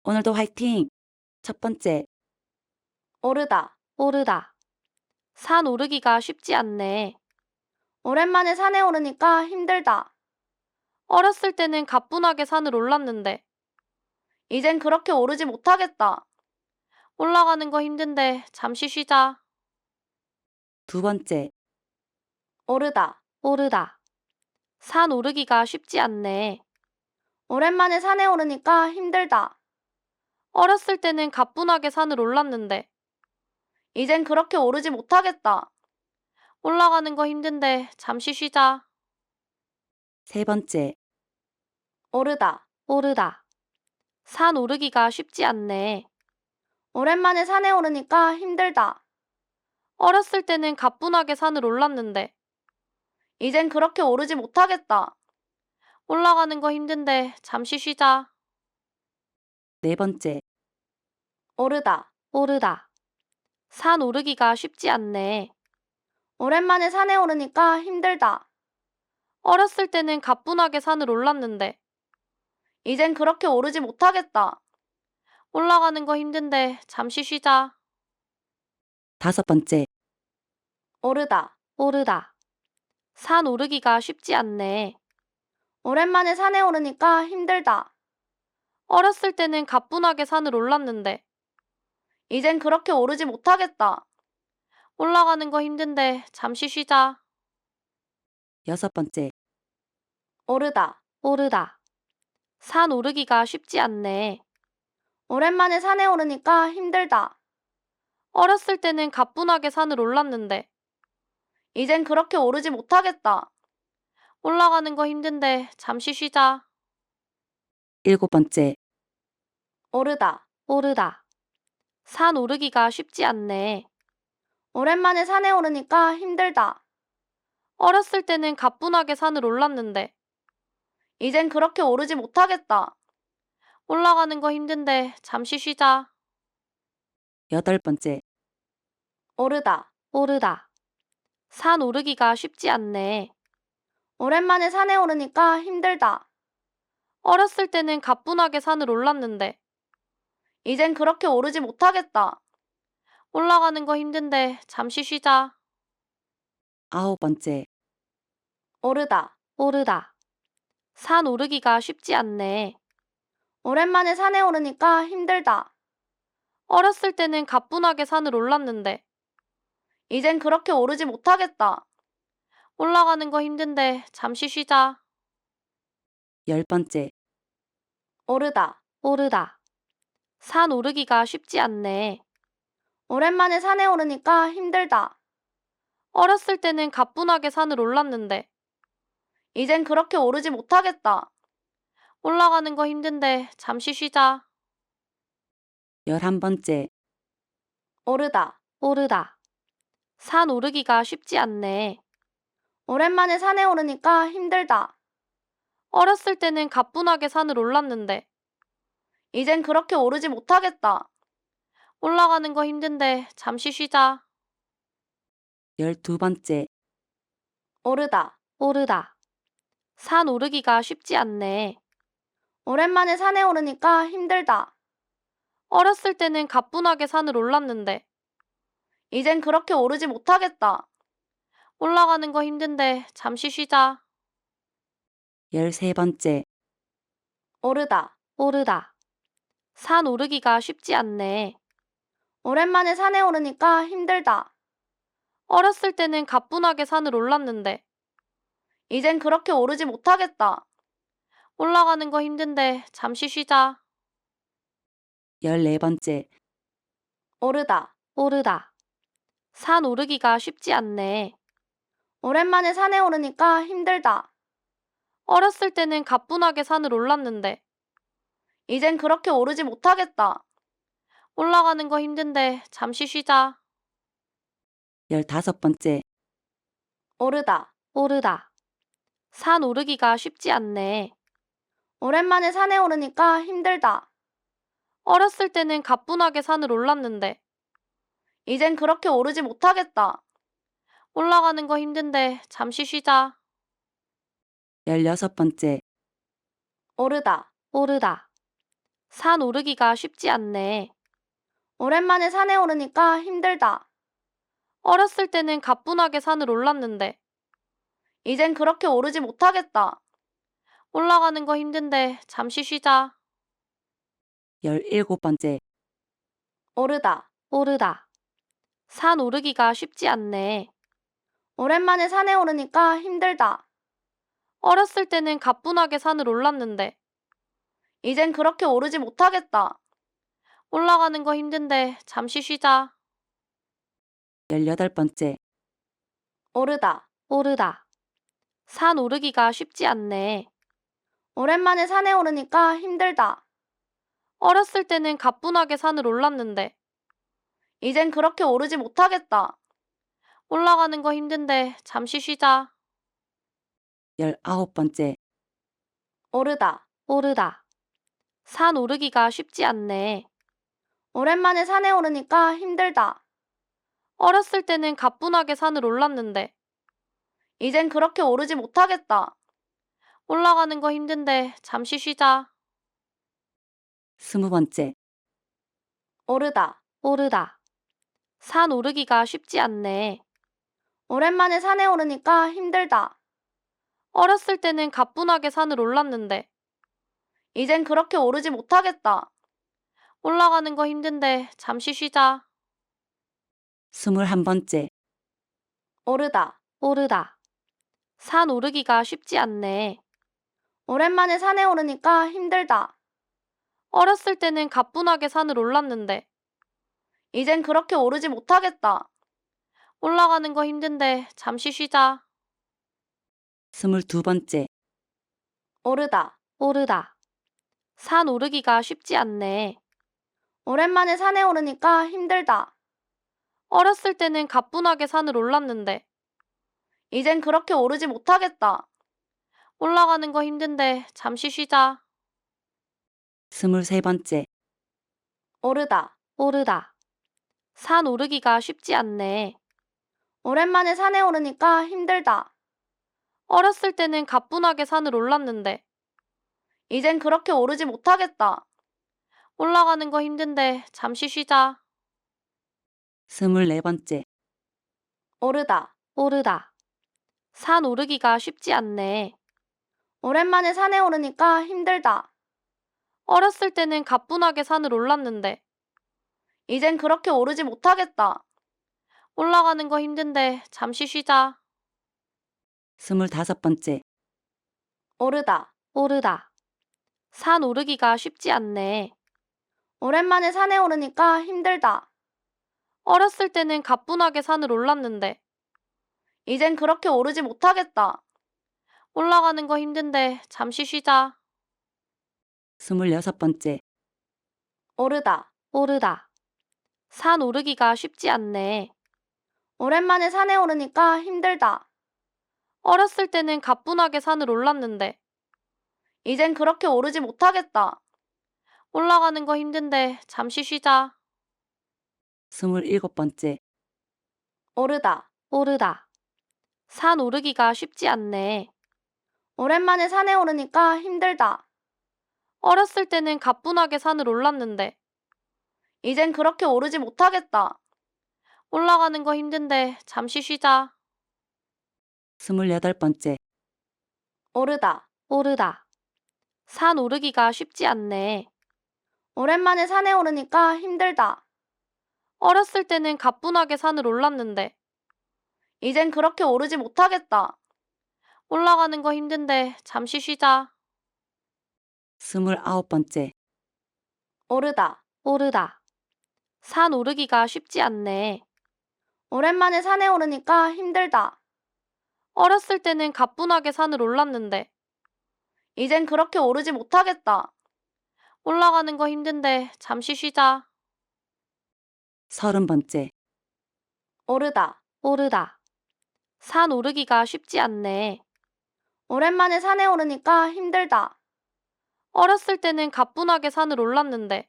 오늘도 화이팅! 첫 번째, 오르다. 오르다. 산 오르기가 쉽지 않네. 오랜만에 산에 오르니까 힘들다. 어렸을 때는 가뿐하게 산을 올랐는데 이젠 그렇게 오르지 못하겠다. 올라가는 거 힘든데 잠시 쉬자. 두 번째, 오르다. 오르다. 산 오르기가 쉽지 않네. 오랜만에 산에 오르니까 힘들다. 어렸을 때는 가뿐하게 산을 올랐는데 이젠 그렇게 오르지 못하겠다. 올라가는 거 힘든데 잠시 쉬자. 세 번째, 오르다. 오르다. 산 오르기가 쉽지 않네. 오랜만에 산에 오르니까 힘들다. 어렸을 때는 가뿐하게 산을 올랐는데 이젠 그렇게 오르지 못하겠다. 올라가는 거 힘든데 잠시 쉬자. 네 번째, 오르다. 오르다. 산 오르기가 쉽지 않네. 오랜만에 산에 오르니까 힘들다. 어렸을 때는 가뿐하게 산을 올랐는데 이젠 그렇게 오르지 못하겠다. 올라가는 거 힘든데 잠시 쉬자. 다섯 번째, 오르다. 오르다. 산 오르기가 쉽지 않네. 오랜만에 산에 오르니까 힘들다. 어렸을 때는 가뿐하게 산을 올랐는데 이젠 그렇게 오르지 못하겠다. 올라가는 거 힘든데 잠시 쉬자. 여섯 번째, 오르다. 오르다. 산 오르기가 쉽지 않네. 오랜만에 산에 오르니까 힘들다. 어렸을 때는 가뿐하게 산을 올랐는데 이젠 그렇게 오르지 못하겠다. 올라가는 거 힘든데 잠시 쉬자. 일곱 번째, 오르다. 오르다. 산 오르기가 쉽지 않네. 오랜만에 산에 오르니까 힘들다. 어렸을 때는 가뿐하게 산을 올랐는데 이젠 그렇게 오르지 못하겠다. 올라가는 거 힘든데 잠시 쉬자. 여덟 번째, 오르다. 오르다. 산 오르기가 쉽지 않네. 오랜만에 산에 오르니까 힘들다. 어렸을 때는 가뿐하게 산을 올랐는데 이젠 그렇게 오르지 못하겠다. 올라가는 거 힘든데 잠시 쉬자. 아홉 번째, 오르다. 오르다. 산 오르기가 쉽지 않네. 오랜만에 산에 오르니까 힘들다. 어렸을 때는 가뿐하게 산을 올랐는데 이젠 그렇게 오르지 못하겠다. 올라가는 거 힘든데 잠시 쉬자. 열 번째, 오르다. 오르다. 산 오르기가 쉽지 않네. 오랜만에 산에 오르니까 힘들다. 어렸을 때는 가뿐하게 산을 올랐는데 이젠 그렇게 오르지 못하겠다. 올라가는 거 힘든데 잠시 쉬자. 열한 번째, 오르다. 오르다. 산 오르기가 쉽지 않네. 오랜만에 산에 오르니까 힘들다. 어렸을 때는 가뿐하게 산을 올랐는데 이젠 그렇게 오르지 못하겠다. 올라가는 거 힘든데 잠시 쉬자. 열두 번째, 오르다. 오르다. 산 오르기가 쉽지 않네. 오랜만에 산에 오르니까 힘들다. 어렸을 때는 가뿐하게 산을 올랐는데 이젠 그렇게 오르지 못하겠다. 올라가는 거 힘든데 잠시 쉬자. 열세 번째, 오르다. 오르다. 산 오르기가 쉽지 않네. 오랜만에 산에 오르니까 힘들다. 어렸을 때는 가뿐하게 산을 올랐는데 이젠 그렇게 오르지 못하겠다. 올라가는 거 힘든데 잠시 쉬자. 열네 번째, 오르다. 오르다. 산 오르기가 쉽지 않네. 오랜만에 산에 오르니까 힘들다. 어렸을 때는 가뿐하게 산을 올랐는데 이젠 그렇게 오르지 못하겠다. 올라가는 거 힘든데 잠시 쉬자. 열다섯 번째, 오르다. 오르다. 산 오르기가 쉽지 않네. 오랜만에 산에 오르니까 힘들다. 어렸을 때는 가뿐하게 산을 올랐는데 이젠 그렇게 오르지 못하겠다. 올라가는 거 힘든데 잠시 쉬자. 열여섯 번째, 오르다. 오르다. 산 오르기가 쉽지 않네. 오랜만에 산에 오르니까 힘들다. 어렸을 때는 가뿐하게 산을 올랐는데 이젠 그렇게 오르지 못하겠다. 올라가는 거 힘든데 잠시 쉬자. 17번째, 오르다. 오르다. 산 오르기가 쉽지 않네. 오랜만에 산에 오르니까 힘들다. 어렸을 때는 가뿐하게 산을 올랐는데 이젠 그렇게 오르지 못하겠다. 올라가는 거 힘든데 잠시 쉬자. 18번째, 오르다. 오르다. 산 오르기가 쉽지 않네. 오랜만에 산에 오르니까 힘들다. 어렸을 때는 가뿐하게 산을 올랐는데 이젠 그렇게 오르지 못하겠다. 올라가는 거 힘든데 잠시 쉬자. 19번째, 오르다. 오르다. 산 오르기가 쉽지 않네. 오랜만에 산에 오르니까 힘들다. 어렸을 때는 가뿐하게 산을 올랐는데 이젠 그렇게 오르지 못하겠다. 올라가는 거 힘든데 잠시 쉬자. 20번째, 오르다. 오르다. 산 오르기가 쉽지 않네. 오랜만에 산에 오르니까 힘들다. 어렸을 때는 가뿐하게 산을 올랐는데 이젠 그렇게 오르지 못하겠다. 올라가는 거 힘든데 잠시 쉬자. 21번째, 오르다. 오르다. 산 오르기가 쉽지 않네. 오랜만에 산에 오르니까 힘들다. 어렸을 때는 가뿐하게 산을 올랐는데 이젠 그렇게 오르지 못하겠다. 올라가는 거 힘든데 잠시 쉬자. 22번째, 오르다. 오르다. 산 오르기가 쉽지 않네. 오랜만에 산에 오르니까 힘들다. 어렸을 때는 가뿐하게 산을 올랐는데 이젠 그렇게 오르지 못하겠다. 올라가는 거 힘든데 잠시 쉬자. 23번째, 오르다. 오르다. 산 오르기가 쉽지 않네. 오랜만에 산에 오르니까 힘들다. 어렸을 때는 가뿐하게 산을 올랐는데 이젠 그렇게 오르지 못하겠다. 올라가는 거 힘든데 잠시 쉬자. 24번째, 오르다. 오르다. 산 오르기가 쉽지 않네. 오랜만에 산에 오르니까 힘들다. 어렸을 때는 가뿐하게 산을 올랐는데 이젠 그렇게 오르지 못하겠다. 올라가는 거 힘든데 잠시 쉬자. 25번째, 오르다. 오르다. 산 오르기가 쉽지 않네. 오랜만에 산에 오르니까 힘들다. 어렸을 때는 가뿐하게 산을 올랐는데 이젠 그렇게 오르지 못하겠다. 올라가는 거 힘든데 잠시 쉬자. 26번째, 오르다. 오르다. 산 오르기가 쉽지 않네. 오랜만에 산에 오르니까 힘들다. 어렸을 때는 가뿐하게 산을 올랐는데 이젠 그렇게 오르지 못하겠다. 올라가는 거 힘든데 잠시 쉬자. 27번째, 오르다. 오르다. 산 오르기가 쉽지 않네. 오랜만에 산에 오르니까 힘들다. 어렸을 때는 가뿐하게 산을 올랐는데 이젠 그렇게 오르지 못하겠다. 올라가는 거 힘든데 잠시 쉬자. 28번째, 오르다. 오르다. 산 오르기가 쉽지 않네. 오랜만에 산에 오르니까 힘들다. 어렸을 때는 가뿐하게 산을 올랐는데 이젠 그렇게 오르지 못하겠다. 올라가는 거 힘든데 잠시 쉬자. 29번째, 오르다. 오르다. 산 오르기가 쉽지 않네. 오랜만에 산에 오르니까 힘들다. 어렸을 때는 가뿐하게 산을 올랐는데 이젠 그렇게 오르지 못하겠다. 올라가는 거 힘든데 잠시 쉬자. 30번째, 오르다. 오르다. 산 오르기가 쉽지 않네. 오랜만에 산에 오르니까 힘들다. 어렸을 때는 가뿐하게 산을 올랐는데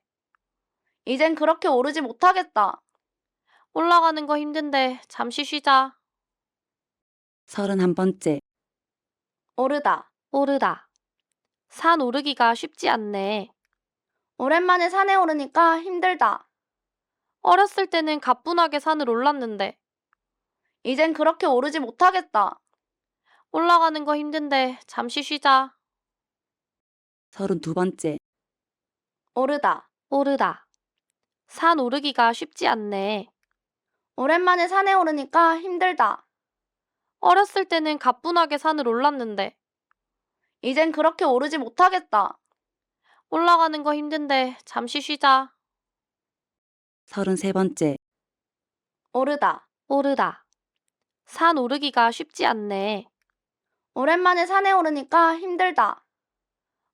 이젠 그렇게 오르지 못하겠다. 올라가는 거 힘든데 잠시 쉬자. 31번째, 오르다. 오르다. 산 오르기가 쉽지 않네. 오랜만에 산에 오르니까 힘들다. 어렸을 때는 가뿐하게 산을 올랐는데 이젠 그렇게 오르지 못하겠다. 올라가는 거 힘든데 잠시 쉬자. 32번째, 오르다. 오르다. 산 오르기가 쉽지 않네. 오랜만에 산에 오르니까 힘들다. 어렸을 때는 가뿐하게 산을 올랐는데 이젠 그렇게 오르지 못하겠다. 올라가는 거 힘든데 잠시 쉬자. 33번째, 오르다. 오르다. 산 오르기가 쉽지 않네. 오랜만에 산에 오르니까 힘들다.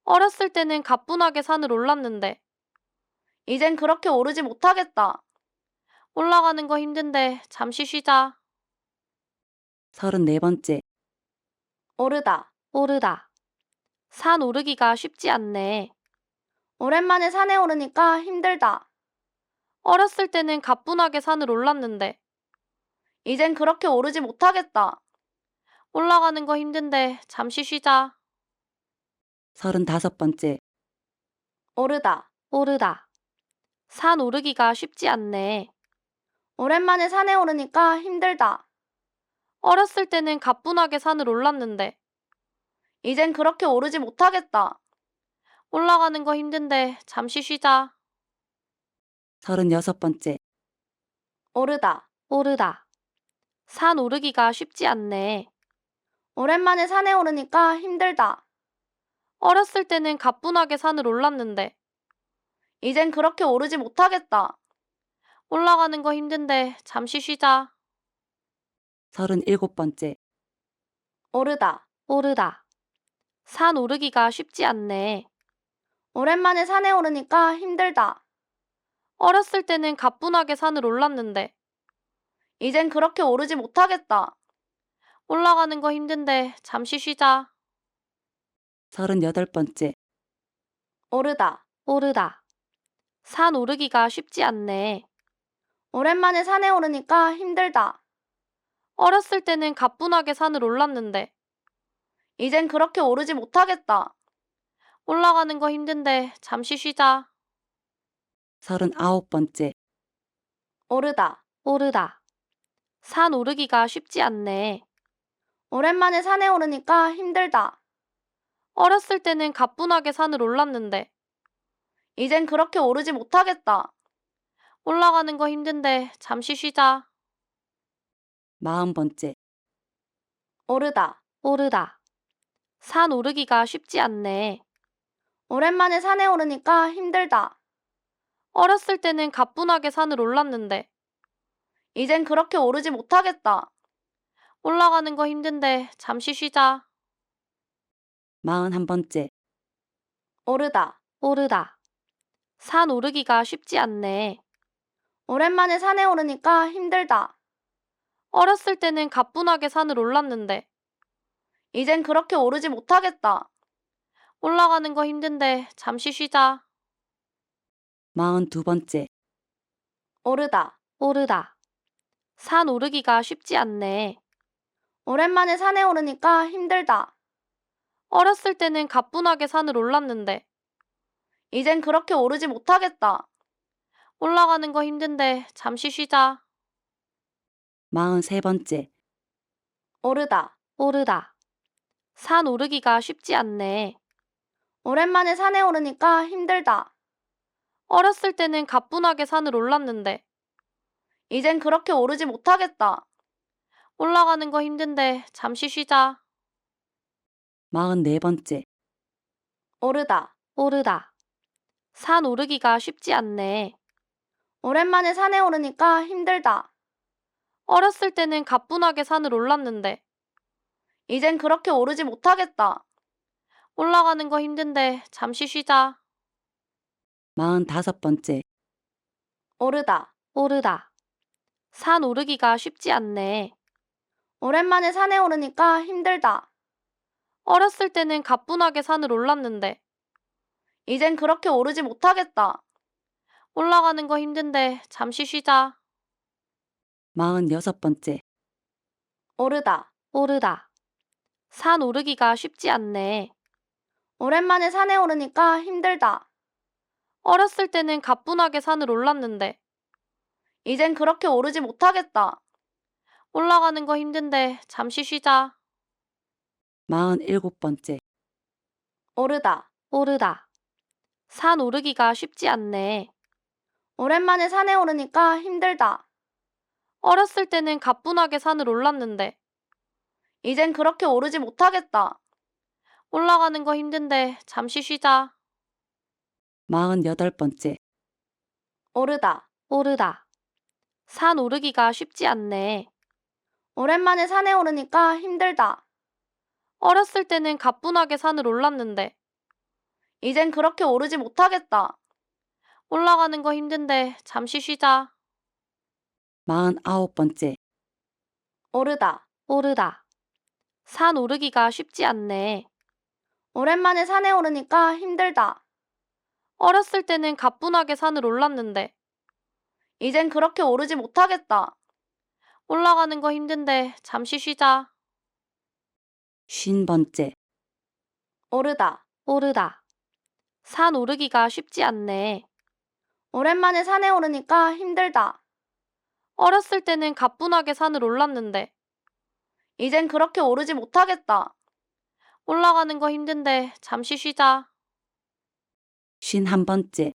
어렸을 때는 가뿐하게 산을 올랐는데 이젠 그렇게 오르지 못하겠다. 올라가는 거 힘든데 잠시 쉬자. 34번째, 오르다. 오르다. 산 오르기가 쉽지 않네. 오랜만에 산에 오르니까 힘들다. 어렸을 때는 가뿐하게 산을 올랐는데 이젠 그렇게 오르지 못하겠다. 올라가는 거 힘든데 잠시 쉬자. 35번째, 오르다. 오르다. 산 오르기가 쉽지 않네. 오랜만에 산에 오르니까 힘들다. 어렸을 때는 가뿐하게 산을 올랐는데 이젠 그렇게 오르지 못하겠다. 올라가는 거 힘든데 잠시 쉬자. 36번째, 오르다. 오르다. 산 오르기가 쉽지 않네. 오랜만에 산에 오르니까 힘들다. 어렸을 때는 가뿐하게 산을 올랐는데 이젠 그렇게 오르지 못하겠다. 올라가는 거 힘든데 잠시 쉬자. 37번째, 오르다. 오르다. 산 오르기가 쉽지 않네. 오랜만에 산에 오르니까 힘들다. 어렸을 때는 가뿐하게 산을 올랐는데 이젠 그렇게 오르지 못하겠다. 올라가는 거 힘든데 잠시 쉬자. 38번째, 오르다. 오르다. 산 오르기가 쉽지 않네. 오랜만에 산에 오르니까 힘들다. 어렸을 때는 가뿐하게 산을 올랐는데 이젠 그렇게 오르지 못하겠다. 올라가는 거 힘든데 잠시 쉬자. 39번째, 오르다. 오르다. 산 오르기가 쉽지 않네. 오랜만에 산에 오르니까 힘들다. 어렸을 때는 가뿐하게 산을 올랐는데 이젠 그렇게 오르지 못하겠다. 올라가는 거 힘든데 잠시 쉬자. 40번째, 오르다. 오르다. 산 오르기가 쉽지 않네. 오랜만에 산에 오르니까 힘들다. 어렸을 때는 가뿐하게 산을 올랐는데 이젠 그렇게 오르지 못하겠다. 올라가는 거 힘든데 잠시 쉬자. 41번째, 오르다. 오르다. 산 오르기가 쉽지 않네. 오랜만에 산에 오르니까 힘들다. 어렸을 때는 가뿐하게 산을 올랐는데 이젠 그렇게 오르지 못하겠다. 올라가는 거 힘든데 잠시 쉬자. 42번째, 오르다. 오르다. 산 오르기가 쉽지 않네. 오랜만에 산에 오르니까 힘들다. 어렸을 때는 가뿐하게 산을 올랐는데 이젠 그렇게 오르지 못하겠다. 올라가는 거 힘든데 잠시 쉬자. 43번째, 오르다. 오르다. 산 오르기가 쉽지 않네. 오랜만에 산에 오르니까 힘들다. 어렸을 때는 가뿐하게 산을 올랐는데 이젠 그렇게 오르지 못하겠다. 올라가는 거 힘든데 잠시 쉬자. 44번째, 오르다. 오르다. 산 오르기가 쉽지 않네. 오랜만에 산에 오르니까 힘들다. 어렸을 때는 가뿐하게 산을 올랐는데 이젠 그렇게 오르지 못하겠다. 올라가는 거 힘든데 잠시 쉬자. 45번째, 오르다. 오르다. 산 오르기가 쉽지 않네. 오랜만에 산에 오르니까 힘들다. 어렸을 때는 가뿐하게 산을 올랐는데 이젠 그렇게 오르지 못하겠다. 올라가는 거 힘든데 잠시 쉬자. 46번째, 오르다. 오르다. 산 오르기가 쉽지 않네. 오랜만에 산에 오르니까 힘들다. 어렸을 때는 가뿐하게 산을 올랐는데 이젠 그렇게 오르지 못하겠다. 올라가는 거 힘든데 잠시 쉬자. 47번째, 오르다. 오르다. 산 오르기가 쉽지 않네. 오랜만에 산에 오르니까 힘들다. 어렸을 때는 가뿐하게 산을 올랐는데 이젠 그렇게 오르지 못하겠다. 올라가는 거 힘든데 잠시 쉬자. 48번째, 오르다. 오르다. 산 오르기가 쉽지 않네. 오랜만에 산에 오르니까 힘들다. 어렸을 때는 가뿐하게 산을 올랐는데 이젠 그렇게 오르지 못하겠다. 올라가는 거 힘든데 잠시 쉬자. 49번째, 오르다. 오르다. 산 오르기가 쉽지 않네. 오랜만에 산에 오르니까 힘들다. 어렸을 때는 가뿐하게 산을 올랐는데 이젠 그렇게 오르지 못하겠다. 올라가는 거 힘든데 잠시 쉬자. 50번째, 오르다. 오르다. 산 오르기가 쉽지 않네. 오랜만에 산에 오르니까 힘들다. 어렸을 때는 가뿐하게 산을 올랐는데 이젠 그렇게 오르지 못하겠다. 올라가는 거 힘든데 잠시 쉬자. 51번째,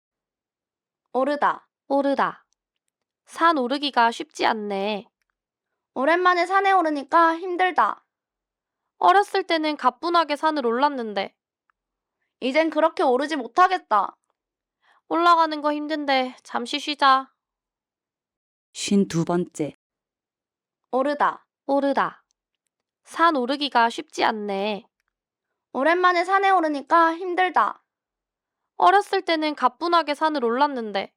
오르다. 오르다. 산 오르기가 쉽지 않네. 오랜만에 산에 오르니까 힘들다. 어렸을 때는 가뿐하게 산을 올랐는데 이젠 그렇게 오르지 못하겠다. 올라가는 거 힘든데 잠시 쉬자. 52번째, 오르다. 오르다. 산 오르기가 쉽지 않네. 오랜만에 산에 오르니까 힘들다. 어렸을 때는 가뿐하게 산을 올랐는데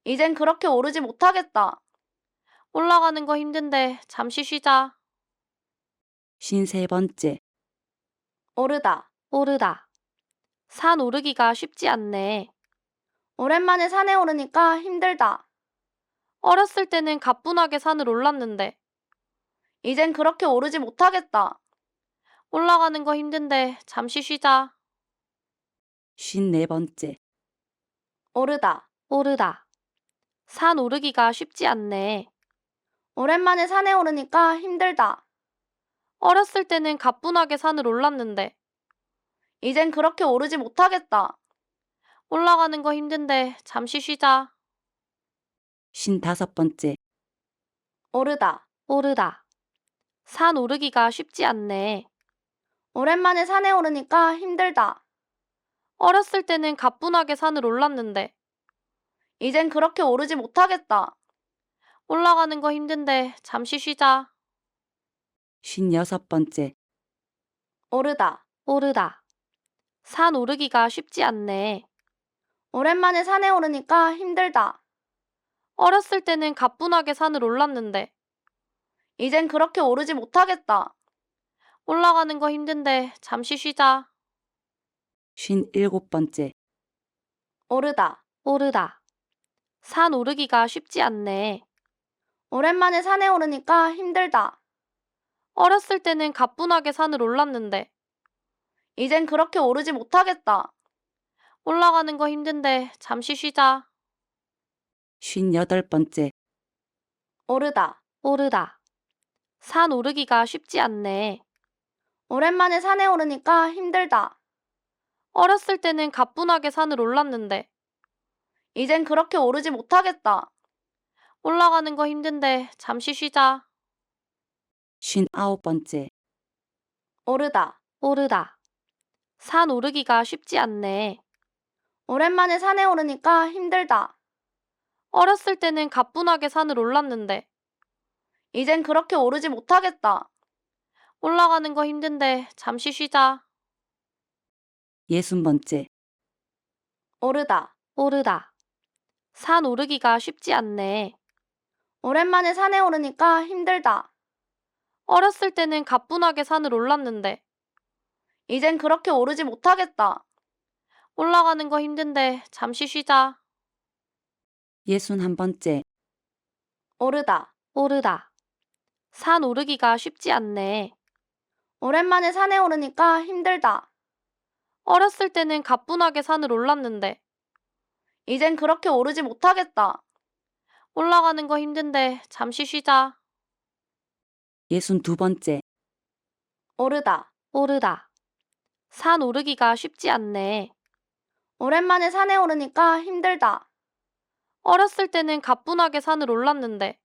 이젠 그렇게 오르지 못하겠다. 올라가는 거 힘든데 잠시 쉬자. 53번째, 오르다. 오르다. 산 오르기가 쉽지 않네. 오랜만에 산에 오르니까 힘들다. 어렸을 때는 가뿐하게 산을 올랐는데 이젠 그렇게 오르지 못하겠다. 올라가는 거 힘든데 잠시 쉬자. 54번째, 오르다. 오르다. 산 오르기가 쉽지 않네. 오랜만에 산에 오르니까 힘들다. 어렸을 때는 가뿐하게 산을 올랐는데 이젠 그렇게 오르지 못하겠다. 올라가는 거 힘든데 잠시 쉬자. 55번째, 오르다. 오르다. 산 오르기가 쉽지 않네. 오랜만에 산에 오르니까 힘들다. 어렸을 때는 가뿐하게 산을 올랐는데 이젠 그렇게 오르지 못하겠다. 올라가는 거 힘든데 잠시 쉬자. 56번째, 오르다. 오르다. 산 오르기가 쉽지 않네. 오랜만에 산에 오르니까 힘들다. 어렸을 때는 가뿐하게 산을 올랐는데 이젠 그렇게 오르지 못하겠다. 올라가는 거 힘든데 잠시 쉬자. 57번째, 오르다. 오르다. 산 오르기가 쉽지 않네. 오랜만에 산에 오르니까 힘들다. 어렸을 때는 가뿐하게 산을 올랐는데 이젠 그렇게 오르지 못하겠다. 올라가는 거 힘든데 잠시 쉬자. 58번째, 오르다. 오르다. 산 오르기가 쉽지 않네. 오랜만에 산에 오르니까 힘들다. 어렸을 때는 가뿐하게 산을 올랐는데 이젠 그렇게 오르지 못하겠다. 올라가는 거 힘든데 잠시 쉬자. 59번째, 오르다. 오르다. 산 오르기가 쉽지 않네. 오랜만에 산에 오르니까 힘들다. 어렸을 때는 가뿐하게 산을 올랐는데 이젠 그렇게 오르지 못하겠다. 올라가는 거 힘든데 잠시 쉬자. 60번째, 오르다. 오르다. 산 오르기가 쉽지 않네. 오랜만에 산에 오르니까 힘들다. 어렸을 때는 가뿐하게 산을 올랐는데 이젠 그렇게 오르지 못하겠다. 올라가는 거 힘든데 잠시 쉬자. 61번째, 오르다. 오르다. 산 오르기가 쉽지 않네. 오랜만에 산에 오르니까 힘들다. 어렸을 때는 가뿐하게 산을 올랐는데 이젠 그렇게 오르지 못하겠다. 올라가는 거 힘든데 잠시 쉬자. 62번째, 오르다. 오르다. 산 오르기가 쉽지 않네. 오랜만에 산에 오르니까 힘들다. 어렸을 때는 가뿐하게 산을 올랐는데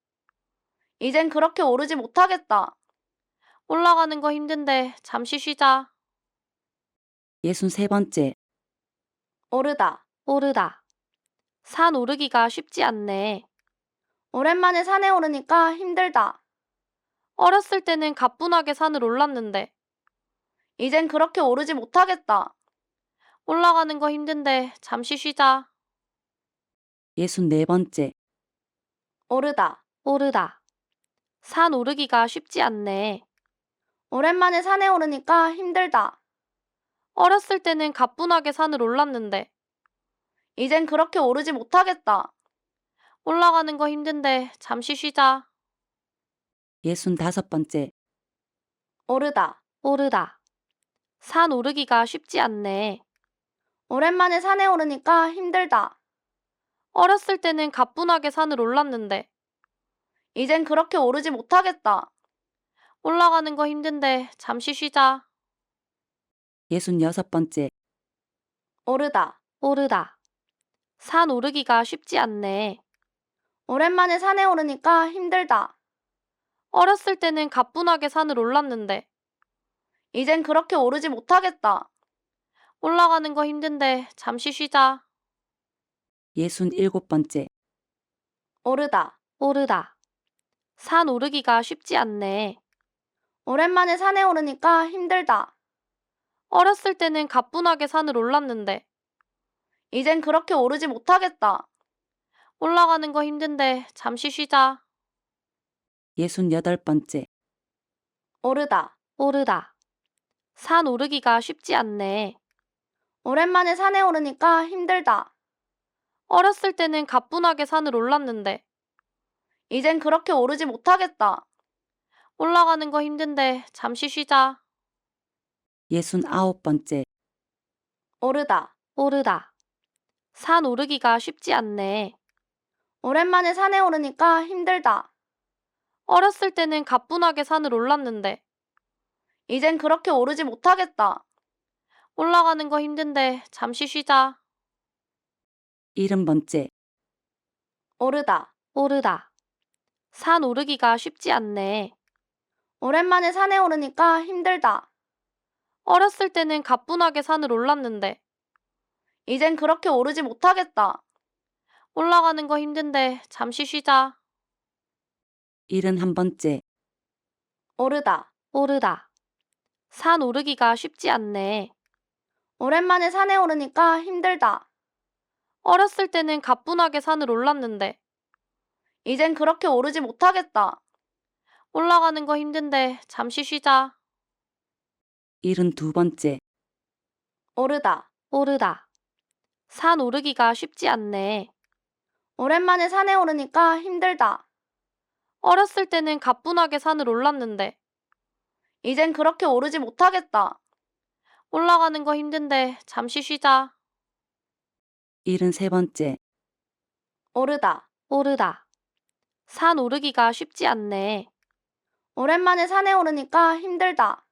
이젠 그렇게 오르지 못하겠다. 올라가는 거 힘든데 잠시 쉬자. 63번째, 오르다. 오르다. 산 오르기가 쉽지 않네. 오랜만에 산에 오르니까 힘들다. 어렸을 때는 가뿐하게 산을 올랐는데 이젠 그렇게 오르지 못하겠다. 올라가는 거 힘든데 잠시 쉬자. 64번째, 오르다. 오르다. 산 오르기가 쉽지 않네. 오랜만에 산에 오르니까 힘들다. 어렸을 때는 가뿐하게 산을 올랐는데 이젠 그렇게 오르지 못하겠다. 올라가는 거 힘든데 잠시 쉬자. 65번째, 오르다. 오르다. 산 오르기가 쉽지 않네. 오랜만에 산에 오르니까 힘들다. 어렸을 때는 가뿐하게 산을 올랐는데 이젠 그렇게 오르지 못하겠다. 올라가는 거 힘든데 잠시 쉬자. 66번째, 오르다. 오르다. 산 오르기가 쉽지 않네. 오랜만에 산에 오르니까 힘들다. 어렸을 때는 가뿐하게 산을 올랐는데 이젠 그렇게 오르지 못하겠다. 올라가는 거 힘든데 잠시 쉬자. 67번째, 오르다. 오르다. 산 오르기가 쉽지 않네. 오랜만에 산에 오르니까 힘들다. 어렸을 때는 가뿐하게 산을 올랐는데 이젠 그렇게 오르지 못하겠다. 올라가는 거 힘든데 잠시 쉬자. 68번째, 오르다. 오르다. 산 오르기가 쉽지 않네. 오랜만에 산에 오르니까 힘들다. 어렸을 때는 가뿐하게 산을 올랐는데 이젠 그렇게 오르지 못하겠다. 올라가는 거 힘든데 잠시 쉬자. 69번째, 오르다. 오르다. 산 오르기가 쉽지 않네. 오랜만에 산에 오르니까 힘들다. 어렸을 때는 가뿐하게 산을 올랐는데 이젠 그렇게 오르지 못하겠다. 올라가는 거 힘든데 잠시 쉬자. 70번째, 오르다. 오르다. 산 오르기가 쉽지 않네. 오랜만에 산에 오르니까 힘들다. 어렸을 때는 가뿐하게 산을 올랐는데 이젠 그렇게 오르지 못하겠다. 올라가는 거 힘든데 잠시 쉬자. 71번째, 오르다. 오르다. 산 오르기가 쉽지 않네. 오랜만에 산에 오르니까 힘들다. 어렸을 때는 가뿐하게 산을 올랐는데 이젠 그렇게 오르지 못하겠다. 올라가는 거 힘든데 잠시 쉬자. 72번째, 오르다. 오르다. 산 오르기가 쉽지 않네. 오랜만에 산에 오르니까 힘들다. 어렸을 때는 가뿐하게 산을 올랐는데 이젠 그렇게 오르지 못하겠다. 올라가는 거 힘든데 잠시 쉬자. 73번째, 오르다. 오르다. 산 오르기가 쉽지 않네. 오랜만에 산에 오르니까 힘들다.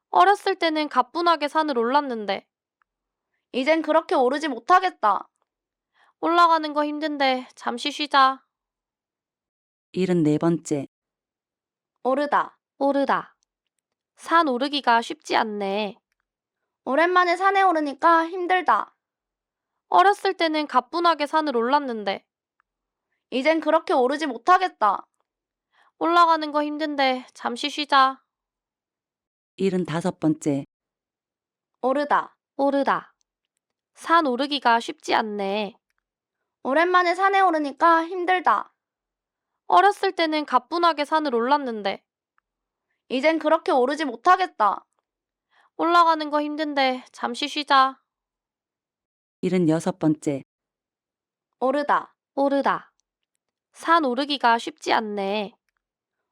어렸을 때는 가뿐하게 산을 올랐는데 이젠 그렇게 오르지 못하겠다. 올라가는 거 힘든데 잠시 쉬자. 74번째, 오르다. 오르다. 산 오르기가 쉽지 않네. 오랜만에 산에 오르니까 힘들다. 어렸을 때는 가뿐하게 산을 올랐는데 이젠 그렇게 오르지 못하겠다. 올라가는 거 힘든데 잠시 쉬자. 75번째, 오르다. 오르다. 산 오르기가 쉽지 않네. 오랜만에 산에 오르니까 힘들다. 어렸을 때는 가뿐하게 산을 올랐는데 이젠 그렇게 오르지 못하겠다. 올라가는 거 힘든데 잠시 쉬자. 76번째, 오르다. 오르다. 산 오르기가 쉽지 않네.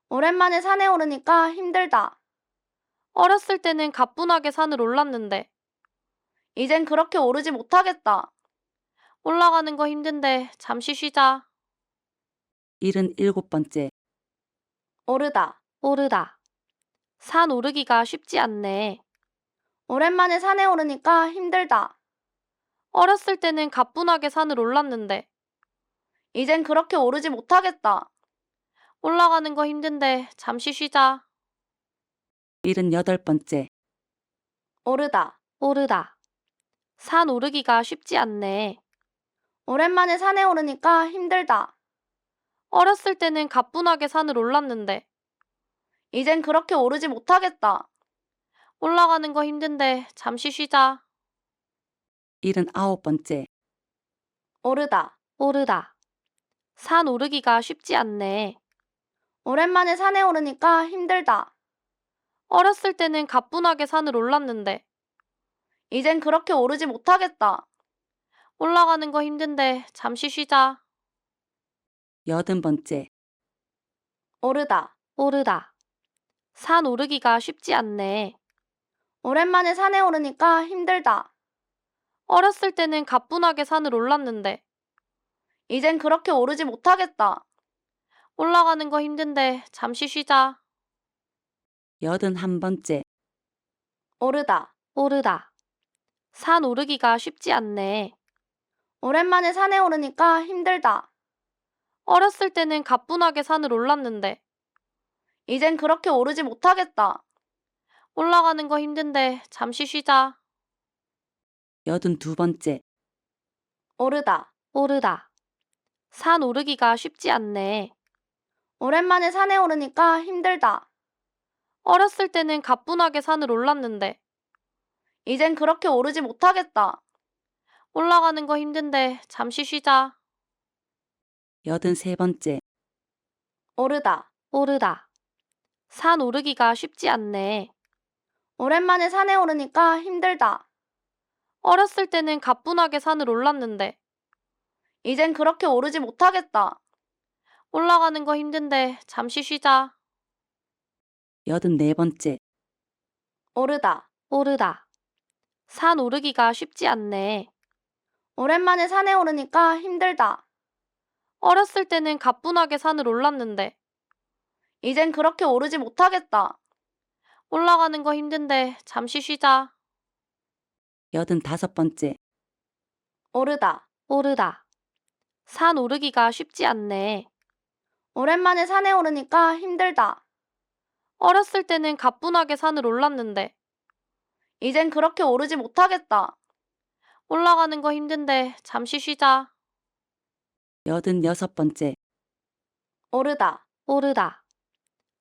오랜만에 산에 오르니까 힘들다. 어렸을 때는 가뿐하게 산을 올랐는데 이젠 그렇게 오르지 못하겠다. 올라가는 거 힘든데 잠시 쉬자. 77번째, 오르다. 오르다. 산 오르기가 쉽지 않네. 오랜만에 산에 오르니까 힘들다. 어렸을 때는 가뿐하게 산을 올랐는데 이젠 그렇게 오르지 못하겠다. 올라가는 거 힘든데 잠시 쉬자. 78번째, 오르다. 오르다. 산 오르기가 쉽지 않네. 오랜만에 산에 오르니까 힘들다. 어렸을 때는 가뿐하게 산을 올랐는데 이젠 그렇게 오르지 못하겠다. 올라가는 거 힘든데 잠시 쉬자. 79번째, 오르다. 오르다. 산 오르기가 쉽지 않네. 오랜만에 산에 오르니까 힘들다. 어렸을 때는 가뿐하게 산을 올랐는데 이젠 그렇게 오르지 못하겠다. 올라가는 거 힘든데 잠시 쉬자. 80번째, 오르다. 오르다. 산 오르기가 쉽지 않네. 오랜만에 산에 오르니까 힘들다. 어렸을 때는 가뿐하게 산을 올랐는데 이젠 그렇게 오르지 못하겠다. 올라가는 거 힘든데 잠시 쉬자. 81번째, 오르다. 오르다. 산 오르기가 쉽지 않네. 오랜만에 산에 오르니까 힘들다. 어렸을 때는 가뿐하게 산을 올랐는데 이젠 그렇게 오르지 못하겠다. 올라가는 거 힘든데 잠시 쉬자. 82번째, 오르다. 오르다. 산 오르기가 쉽지 않네. 오랜만에 산에 오르니까 힘들다. 어렸을 때는 가뿐하게 산을 올랐는데 이젠 그렇게 오르지 못하겠다. 올라가는 거 힘든데 잠시 쉬자. 83번째, 오르다. 오르다. 산 오르기가 쉽지 않네. 오랜만에 산에 오르니까 힘들다. 어렸을 때는 가뿐하게 산을 올랐는데 이젠 그렇게 오르지 못하겠다. 올라가는 거 힘든데 잠시 쉬자. 84번째, 오르다. 오르다. 산 오르기가 쉽지 않네. 오랜만에 산에 오르니까 힘들다. 어렸을 때는 가뿐하게 산을 올랐는데 이젠 그렇게 오르지 못하겠다. 올라가는 거 힘든데 잠시 쉬자. 85번째, 오르다. 오르다. 산 오르기가 쉽지 않네. 오랜만에 산에 오르니까 힘들다. 어렸을 때는 가뿐하게 산을 올랐는데 이젠 그렇게 오르지 못하겠다. 올라가는 거 힘든데 잠시 쉬자. 86번째, 오르다. 오르다.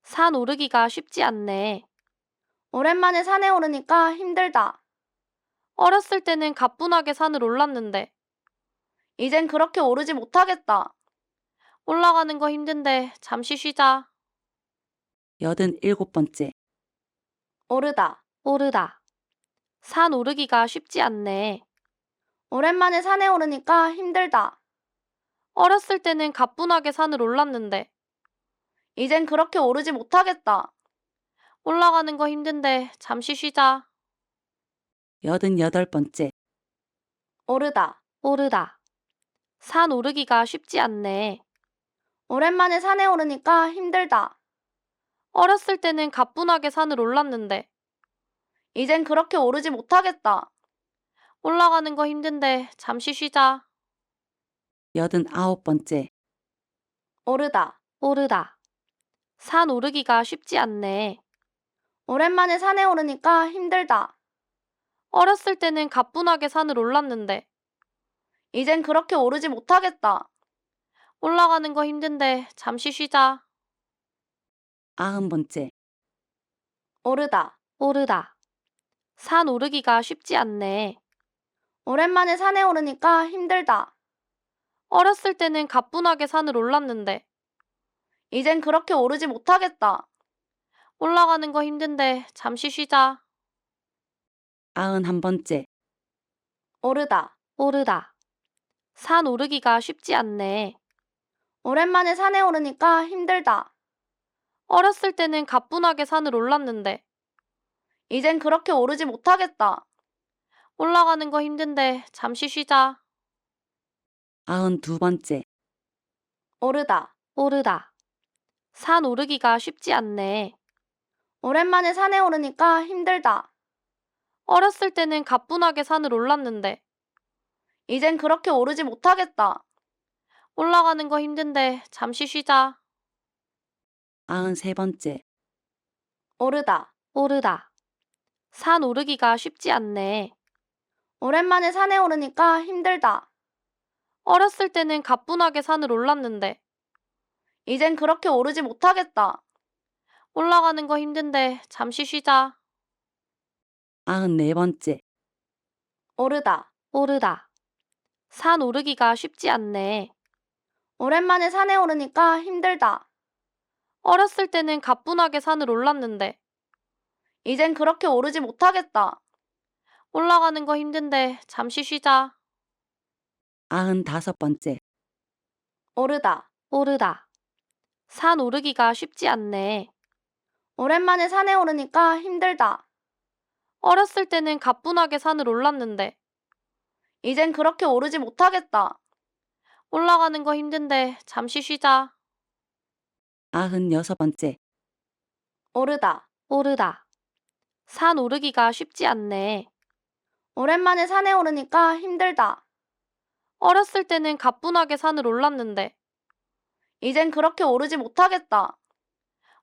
산 오르기가 쉽지 않네. 오랜만에 산에 오르니까 힘들다. 어렸을 때는 가뿐하게 산을 올랐는데 이젠 그렇게 오르지 못하겠다. 올라가는 거 힘든데 잠시 쉬자. 87번째, 오르다. 오르다. 산 오르기가 쉽지 않네. 오랜만에 산에 오르니까 힘들다. 어렸을 때는 가뿐하게 산을 올랐는데 이젠 그렇게 오르지 못하겠다. 올라가는 거 힘든데 잠시 쉬자. 88번째, 오르다. 오르다. 산 오르기가 쉽지 않네. 오랜만에 산에 오르니까 힘들다. 어렸을 때는 가뿐하게 산을 올랐는데 이젠 그렇게 오르지 못하겠다. 올라가는 거 힘든데 잠시 쉬자. 89번째, 오르다. 오르다. 산 오르기가 쉽지 않네. 오랜만에 산에 오르니까 힘들다. 어렸을 때는 가뿐하게 산을 올랐는데 이젠 그렇게 오르지 못하겠다. 올라가는 거 힘든데 잠시 쉬자. 90번째, 오르다. 오르다. 산 오르기가 쉽지 않네. 오랜만에 산에 오르니까 힘들다. 어렸을 때는 가뿐하게 산을 올랐는데 이젠 그렇게 오르지 못하겠다. 올라가는 거 힘든데 잠시 쉬자. 91번째, 오르다. 오르다. 산 오르기가 쉽지 않네. 오랜만에 산에 오르니까 힘들다. 어렸을 때는 가뿐하게 산을 올랐는데 이젠 그렇게 오르지 못하겠다. 올라가는 거 힘든데 잠시 쉬자. 92번째, 오르다. 오르다. 산 오르기가 쉽지 않네. 오랜만에 산에 오르니까 힘들다. 어렸을 때는 가뿐하게 산을 올랐는데 이젠 그렇게 오르지 못하겠다. 올라가는 거 힘든데 잠시 쉬자. 93번째, 오르다. 오르다. 산 오르기가 쉽지 않네. 오랜만에 산에 오르니까 힘들다. 어렸을 때는 가뿐하게 산을 올랐는데 이젠 그렇게 오르지 못하겠다. 올라가는 거 힘든데 잠시 쉬자. 94번째, 오르다. 오르다. 산 오르기가 쉽지 않네. 오랜만에 산에 오르니까 힘들다. 어렸을 때는 가뿐하게 산을 올랐는데 이젠 그렇게 오르지 못하겠다. 올라가는 거 힘든데 잠시 쉬자. 95번째, 오르다. 오르다. 산 오르기가 쉽지 않네. 오랜만에 산에 오르니까 힘들다. 어렸을 때는 가뿐하게 산을 올랐는데 이젠 그렇게 오르지 못하겠다. 올라가는 거 힘든데 잠시 쉬자. 96번째, 오르다. 오르다. 산 오르기가 쉽지 않네. 오랜만에 산에 오르니까 힘들다. 어렸을 때는 가뿐하게 산을 올랐는데 이젠 그렇게 오르지 못하겠다.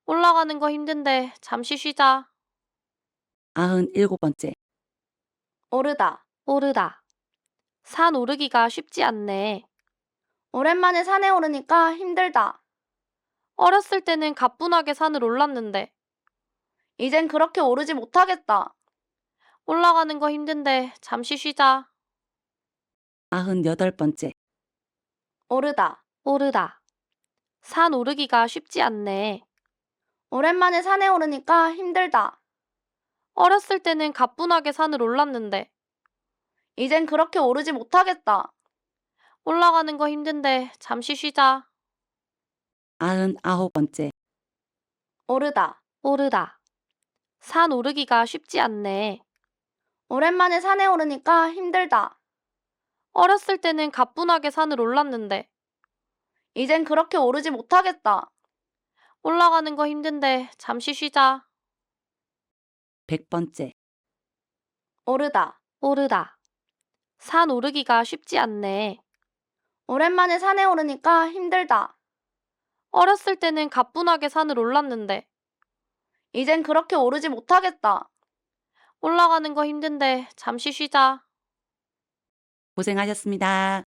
올라가는 거 힘든데 잠시 쉬자. 97번째, 오르다. 오르다. 산 오르기가 쉽지 않네. 오랜만에 산에 오르니까 힘들다. 어렸을 때는 가뿐하게 산을 올랐는데 이젠 그렇게 오르지 못하겠다. 올라가는 거 힘든데 잠시 쉬자. 98번째, 오르다. 오르다. 산 오르기가 쉽지 않네. 오랜만에 산에 오르니까 힘들다. 어렸을 때는 가뿐하게 산을 올랐는데 이젠 그렇게 오르지 못하겠다. 올라가는 거 힘든데 잠시 쉬자. 99번째, 오르다. 오르다. 산 오르기가 쉽지 않네. 오랜만에 산에 오르니까 힘들다. 어렸을 때는 가뿐하게 산을 올랐는데 이젠 그렇게 오르지 못하겠다. 올라가는 거 힘든데 잠시 쉬자. 100번째, 오르다. 오르다. 산 오르기가 쉽지 않네. 오랜만에 산에 오르니까 힘들다. 어렸을 때는 가뿐하게 산을 올랐는데 이젠 그렇게 오르지 못하겠다. 올라가는 거 힘든데 잠시 쉬자. 고생하셨습니다.